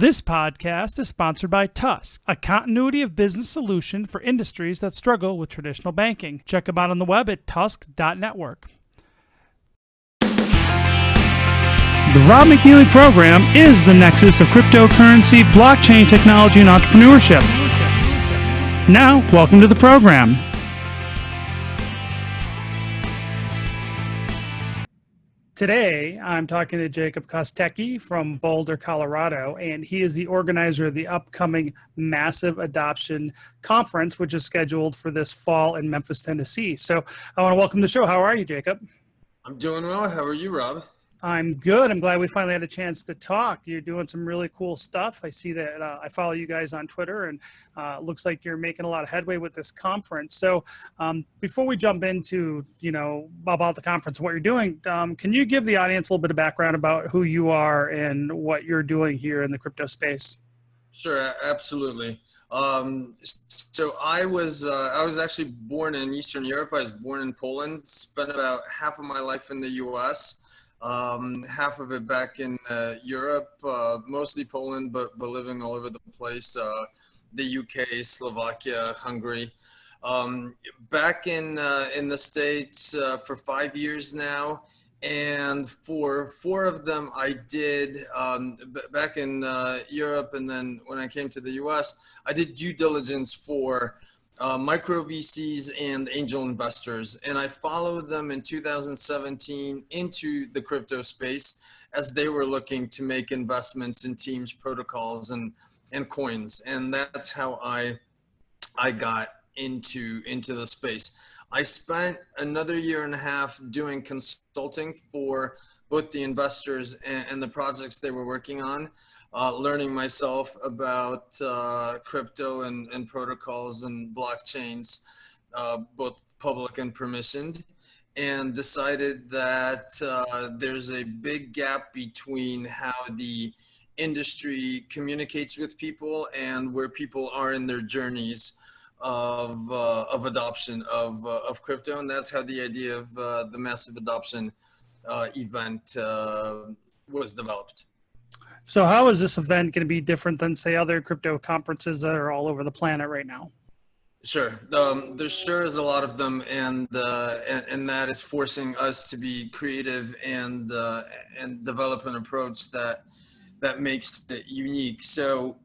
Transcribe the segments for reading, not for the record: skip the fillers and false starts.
This podcast is sponsored by Tusk, a continuity of business solution for industries that struggle with traditional banking. Check them out on the web at tusk.network. The Rob McNealy program is the nexus of cryptocurrency, blockchain technology, and entrepreneurship. Now, welcome to the program. Today, I'm talking to Jacob Kostecki from Boulder, Colorado, and he is the organizer of the upcoming Massive Adoption Conference, which is scheduled for this fall in Memphis, Tennessee. So I want to welcome to the show. How are you, Jacob? I'm doing well. How are you, Rob? I'm good. I'm glad we finally had a chance to talk. You're doing some really cool stuff. I see that I follow you guys on Twitter, and it looks like you're making a lot of headway with this conference. So before we jump into, about the conference, what you're doing, can you give the audience a little bit of background about who you are and what you're doing here in the crypto space? Sure, absolutely. So I was actually born in Eastern Europe. I was born in Poland, spent about half of my life in the US. Half of it back in Europe, mostly Poland, but living all over the place, the UK, Slovakia, Hungary. Back in the States for 5 years now, and for 4 of them I did back in Europe, and then when I came to the US, I did due diligence for micro VCs and angel investors, and I followed them in 2017 into the crypto space as they were looking to make investments in teams, protocols, and coins, and that's how I got into the space. I spent another year and a half doing consulting for both the investors and the projects they were working on. Learning myself about crypto and protocols and blockchains, both public and permissioned, and decided that there's a big gap between how the industry communicates with people and where people are in their journeys of adoption of crypto, and that's how the idea of the Massive Adoption event was developed. So how is this event going to be different than, say, other crypto conferences that are all over the planet right now? Sure. There sure is a lot of them, and that is forcing us to be creative and develop an approach that makes it unique. So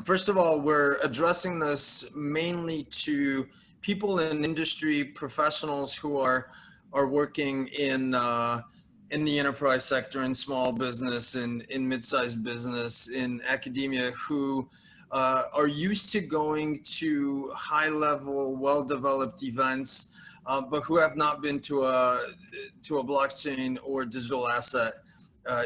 first of all, we're addressing this mainly to people in industry, professionals who are working in the enterprise sector, in small business, in mid-sized business, in academia, who are used to going to high-level, well-developed events, but who have not been to a blockchain or digital asset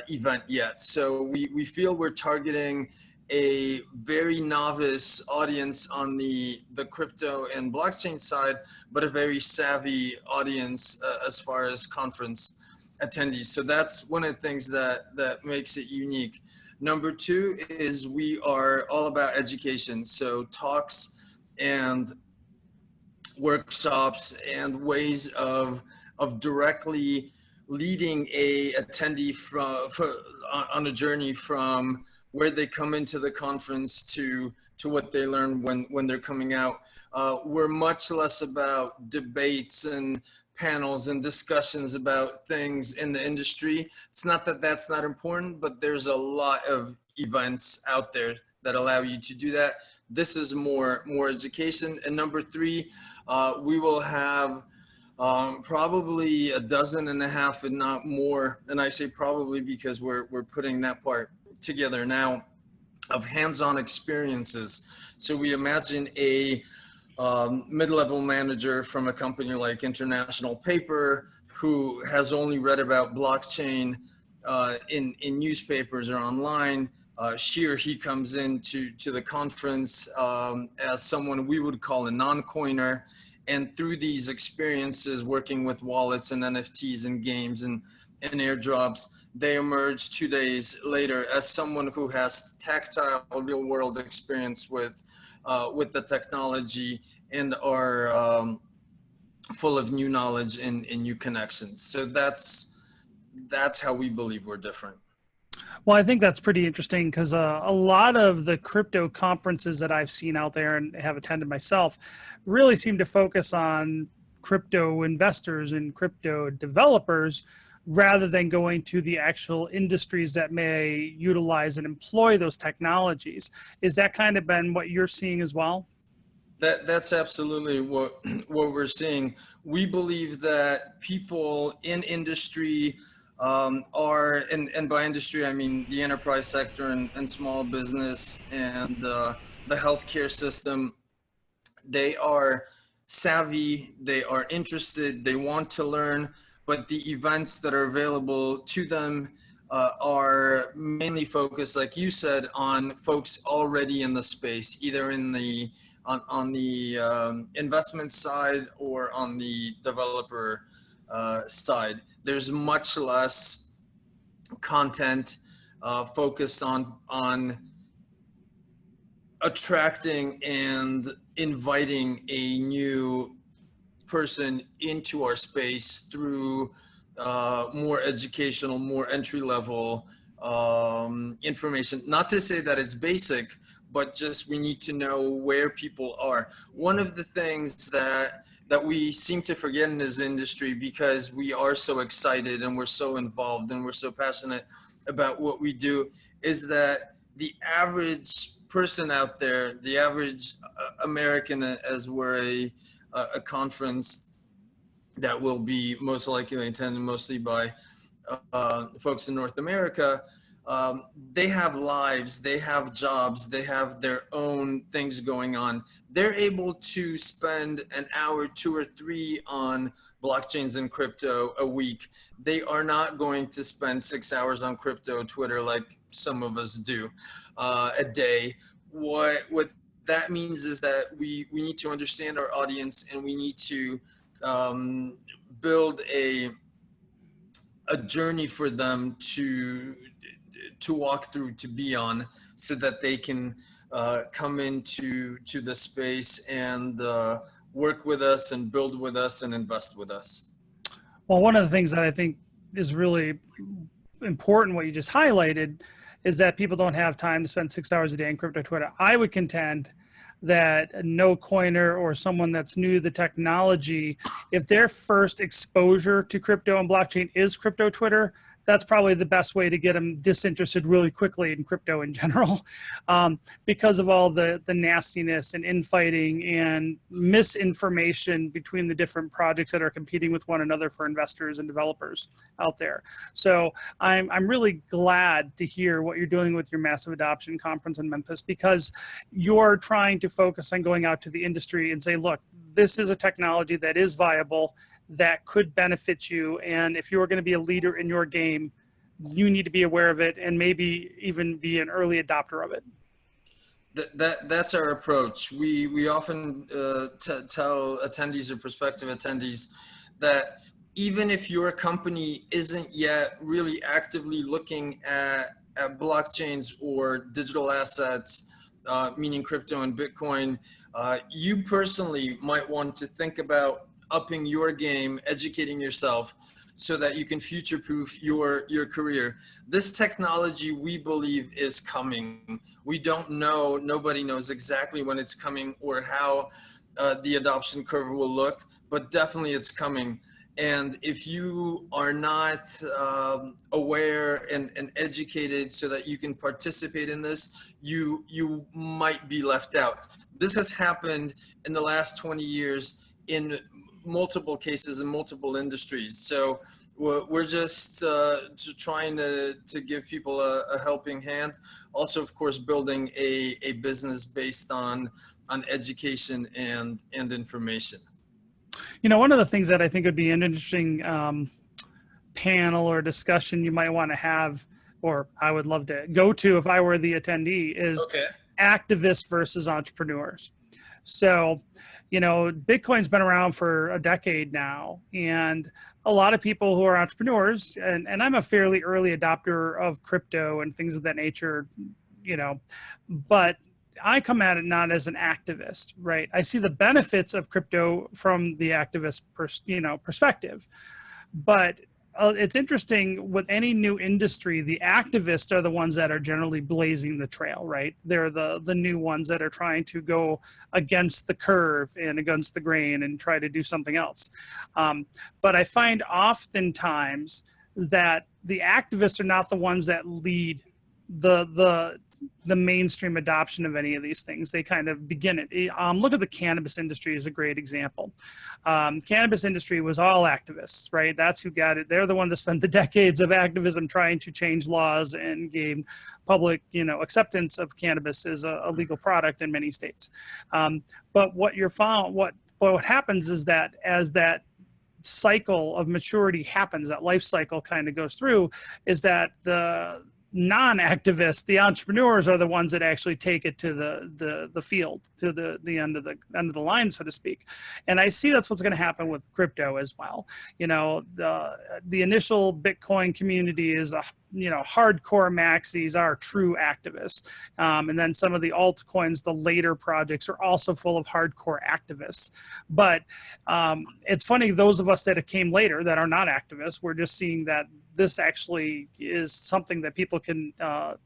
event yet. So we feel we're targeting a very novice audience on the crypto and blockchain side, but a very savvy audience as far as conference attendees. So that's one of the things that makes it unique. Number 2 is we are all about education. So talks and workshops and ways of directly leading a attendee on a journey from where they come into the conference to what they learn when they're coming out. We're much less about debates and panels and discussions about things in the industry. It's not that that's not important, but there's a lot of events out there that allow you to do that. This is more education. And number 3, we will have probably 12 and a half, if not more. And I say probably because we're putting that part together now, of hands-on experiences. So we imagine a mid-level manager from a company like International Paper who has only read about blockchain in newspapers or online. She or he comes into the conference as someone we would call a non-coiner, and through these experiences working with wallets and NFTs and games and airdrops, they emerge 2 days later as someone who has tactile, real-world experience with the technology and are full of new knowledge and new connections. So that's how we believe we're different. Well, I think that's pretty interesting because a lot of the crypto conferences that I've seen out there and have attended myself really seem to focus on crypto investors and crypto developers rather than going to the actual industries that may utilize and employ those technologies. Is that kind of been what you're seeing as well? That's absolutely what we're seeing. We believe that people in industry and by industry I mean the enterprise sector and small business and the healthcare system. They are savvy, they are interested, they want to learn, but the events that are available to them are mainly focused, like you said, on folks already in the space, either in the on the investment side or on the developer side. There's much less content focused on attracting and inviting a new person into our space through more educational, more entry level information. Not to say that it's basic, but just we need to know where people are. One of the things that we seem to forget in this industry, because we are so excited and we're so involved and we're so passionate about what we do, is that the average person out there, the average American, as we're a conference that will be most likely attended mostly by folks in North America, they have lives, they have jobs, they have their own things going on. They're able to spend an hour, 2 or 3 on blockchains and crypto a week. They are not going to spend 6 hours on crypto Twitter like some of us do a day. What that means is that we need to understand our audience, and we need to build a journey for them to walk through, to be on, so that they can come into the space and work with us and build with us and invest with us. Well, one of the things that I think is really important, what you just highlighted, is that people don't have time to spend 6 hours a day in crypto Twitter. I would contend that a no coiner or someone that's new to the technology, if their first exposure to crypto and blockchain is crypto Twitter, that's probably the best way to get them disinterested really quickly in crypto in general, because of all the nastiness and infighting and misinformation between the different projects that are competing with one another for investors and developers out there. So I'm really glad to hear what you're doing with your Massive Adoption Conference in Memphis, because you're trying to focus on going out to the industry and say, look, this is a technology that is viable, that could benefit you, and if you're going to be a leader in your game, you need to be aware of it and maybe even be an early adopter of it. That's our approach. We often tell attendees or prospective attendees that even if your company isn't yet really actively looking at blockchains or digital assets, meaning crypto and Bitcoin, you personally might want to think about upping your game, educating yourself, so that you can future-proof your career. This technology, we believe, is coming. We don't know, nobody knows exactly when it's coming or how the adoption curve will look, but definitely it's coming. And if you are not aware and educated so that you can participate in this, you might be left out. This has happened in the last 20 years in multiple cases in multiple industries. So we're just trying to give people a helping hand. Also, of course, building a business based on education and information. You know, one of the things that I think would be an interesting panel or discussion you might want to have, or I would love to go to if I were the attendee, is activists versus entrepreneurs. So, you know, Bitcoin's been around for a decade now, and a lot of people who are entrepreneurs, and I'm a fairly early adopter of crypto and things of that nature, you know, but I come at it not as an activist, right? I see the benefits of crypto from the activist perspective, but it's interesting with any new industry, the activists are the ones that are generally blazing the trail, right? They're the new ones that are trying to go against the curve and against the grain and try to do something else. But I find oftentimes that the activists are not the ones that lead the mainstream adoption of any of these things. They kind of begin it. Look at the cannabis industry as a great example. Cannabis industry was all activists, right? That's who got it. They're the ones that spent the decades of activism trying to change laws and gain public, acceptance of cannabis as a legal product in many states. But what happens is that as that cycle of maturity happens, that life cycle kind of goes through, is that the non-activists, the entrepreneurs, are the ones that actually take it to the field, to the end of the line, so to speak. And I see that's what's going to happen with crypto as well. The initial Bitcoin community is hardcore maxis are true activists, and then some of the altcoins, the later projects, are also full of hardcore activists. But it's funny, those of us that came later that are not activists, we're just seeing that this actually is something that people can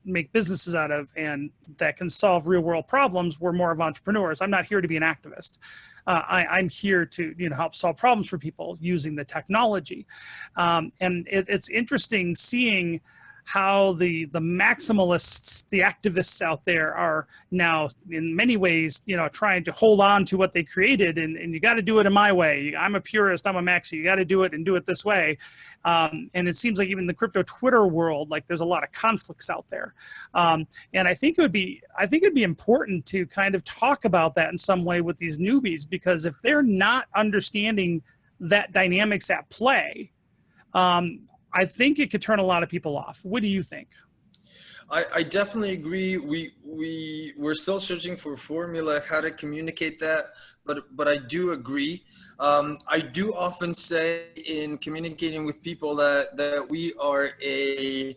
make businesses out of and that can solve real world problems. We're more of entrepreneurs. I'm not here to be an activist. I'm here to help solve problems for people using the technology. And it's interesting seeing how the maximalists, the activists out there, are now in many ways, trying to hold on to what they created, and you got to do it in my way. I'm a purist, I'm a maxi, you got to do it and do it this way. And it seems like even the crypto Twitter world, like there's a lot of conflicts out there. And I think it'd be important to kind of talk about that in some way with these newbies, because if they're not understanding that dynamics at play, I think it could turn a lot of people off. What do you think? I definitely agree. We're still searching for a formula how to communicate that, but I do agree. I do often say in communicating with people that we are a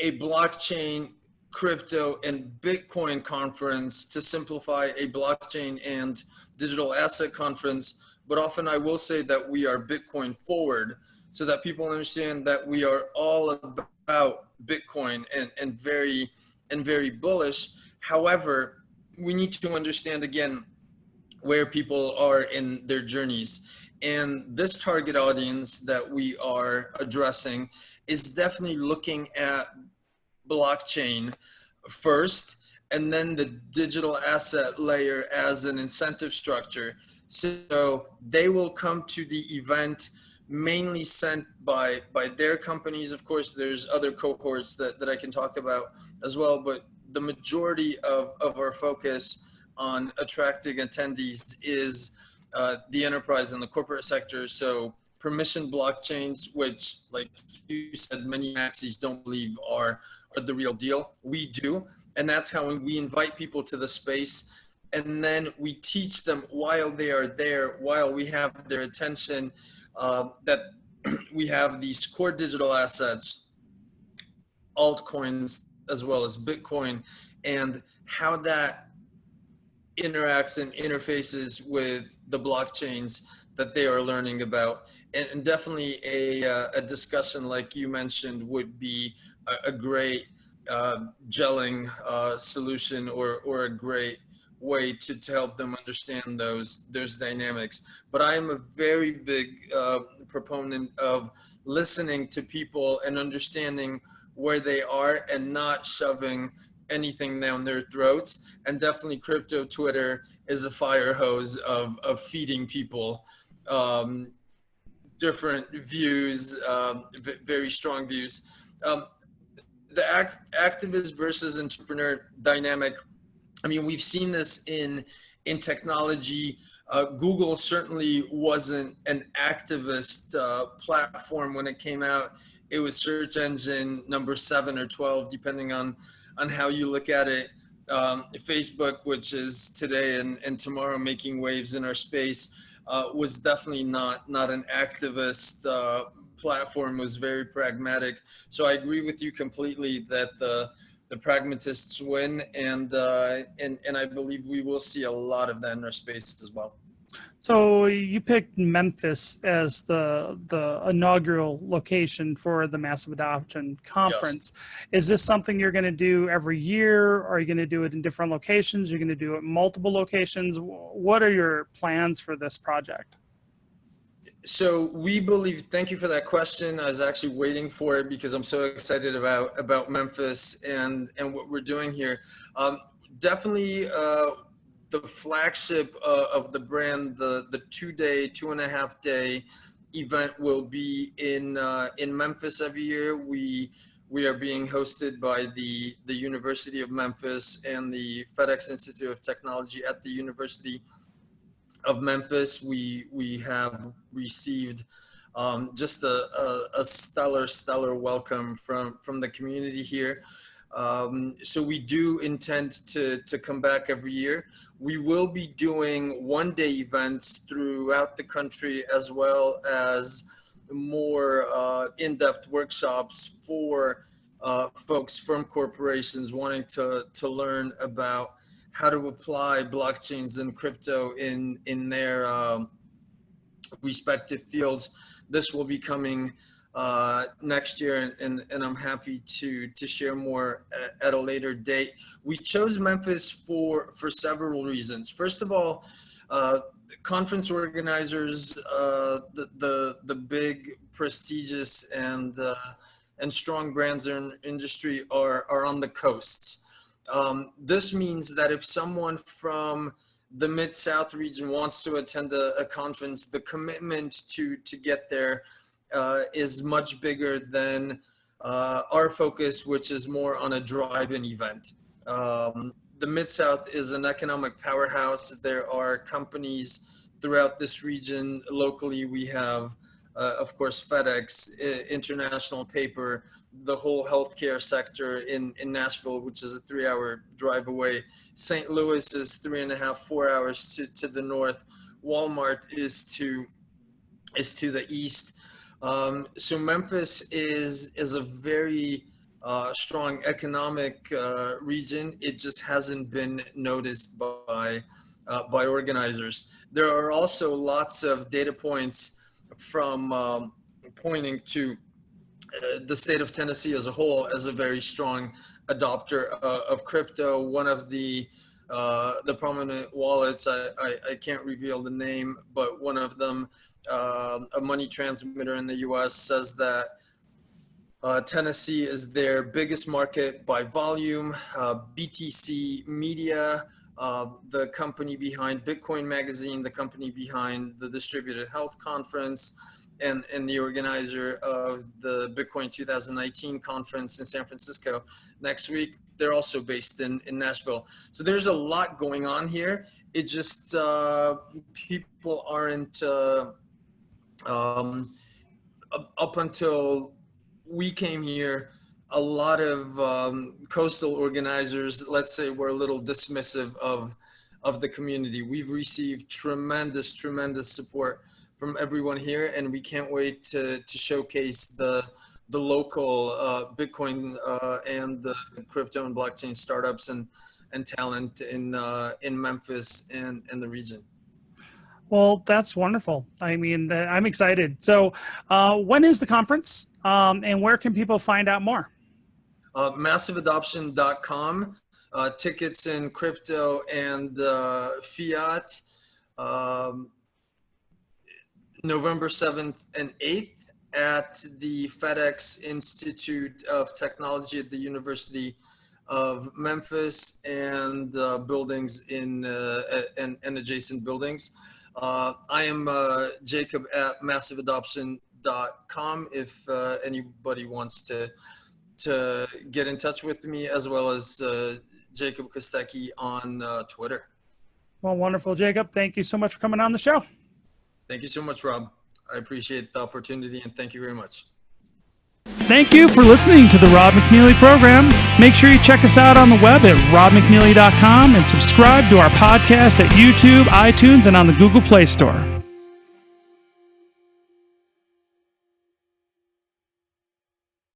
blockchain, crypto, and Bitcoin conference, to simplify, a blockchain and digital asset conference. But often I will say that we are Bitcoin forward, so that people understand that we are all about Bitcoin and very bullish. However, we need to understand again where people are in their journeys. And this target audience that we are addressing is definitely looking at blockchain first, and then the digital asset layer as an incentive structure. So they will come to the event mainly sent by their companies. Of course, there's other cohorts that I can talk about as well, but the majority of our focus on attracting attendees is the enterprise and the corporate sector. So permission blockchains, which, like you said, many maxis don't believe are the real deal. We do, and that's how we invite people to the space. And then we teach them while they are there, while we have their attention, that we have these core digital assets, altcoins, as well as Bitcoin, and how that interacts and interfaces with the blockchains that they are learning about. And definitely a discussion like you mentioned would be a great gelling solution, or a great way to help them understand those dynamics. But I am a very big proponent of listening to people and understanding where they are and not shoving anything down their throats. And definitely crypto Twitter is a fire hose of feeding people different views, very strong views. The activist versus entrepreneur dynamic, I mean, we've seen this in technology. Google certainly wasn't an activist platform when it came out. It was search engine number 7 or 12, depending on how you look at it. Facebook, which is today and tomorrow making waves in our space, was definitely not an activist platform, was very pragmatic. So I agree with you completely that the pragmatists win, and I believe we will see a lot of that in our space as well. So you picked Memphis as the inaugural location for the Massive Adoption Conference. Yes. Is this something you're going to do every year? Are you going to do it in different locations? You're going to do it in multiple locations? What are your plans for this project? So we believe, thank you for that question. I was actually waiting for it because I'm so excited about Memphis and what we're doing here. Definitely the flagship of the brand, the 2.5 day event will be in Memphis every year. We are being hosted by the University of Memphis and the FedEx Institute of Technology at the University of Memphis. We have received just a stellar welcome from the community here. So we do intend to come back every year. We will be doing one-day events throughout the country, as well as more in-depth workshops for folks from corporations wanting to learn about how to apply blockchains and crypto in their respective fields. This will be coming next year, and I'm happy to share more at a later date. We chose Memphis for several reasons. First of all, conference organizers, the big, prestigious, and strong brands in industry are on the coasts. This means that if someone from the Mid-South region wants to attend a conference, the commitment to get there is much bigger than our focus, which is more on a drive-in event. The Mid-South is an economic powerhouse. There are companies throughout this region. Locally, we have, of course, FedEx, International Paper, the whole healthcare sector in Nashville, which is a 3-hour drive away. St. Louis is 3.5, 4 hours to the north. Walmart is to the east. So Memphis is a very strong economic region. It just hasn't been noticed by organizers. There are also lots of data points from pointing to the state of Tennessee as a whole as a very strong adopter of crypto. One of the prominent wallets, I can't reveal the name, but one of them, a money transmitter in the US, says that Tennessee is their biggest market by volume. BTC Media, the company behind Bitcoin Magazine, the company behind the Distributed Health Conference, and the organizer of the Bitcoin 2019 conference in San Francisco next week, they're also based in Nashville. So there's a lot going on here. It just, people aren't, up until we came here, a lot of coastal organizers, let's say, were a little dismissive of the community. We've received tremendous support from everyone here, and we can't wait to showcase the local Bitcoin and the crypto and blockchain startups and talent in Memphis and the region. Well, that's wonderful. I mean, I'm excited. So when is the conference, and where can people find out more? MassiveAdoption.com. Tickets in crypto and fiat. November 7th and 8th at the FedEx Institute of Technology at the University of Memphis, and buildings and adjacent buildings. I am Jacob at MassiveAdoption.com if anybody wants to get in touch with me, as well as Jacob Kostecki on Twitter. Well, wonderful, Jacob. Thank you so much for coming on the show. Thank you so much, Rob. I appreciate the opportunity, and thank you very much. Thank you for listening to the Rob McNealy program. Make sure you check us out on the web at robmcnealy.com and subscribe to our podcast at YouTube, iTunes, and on the Google Play Store.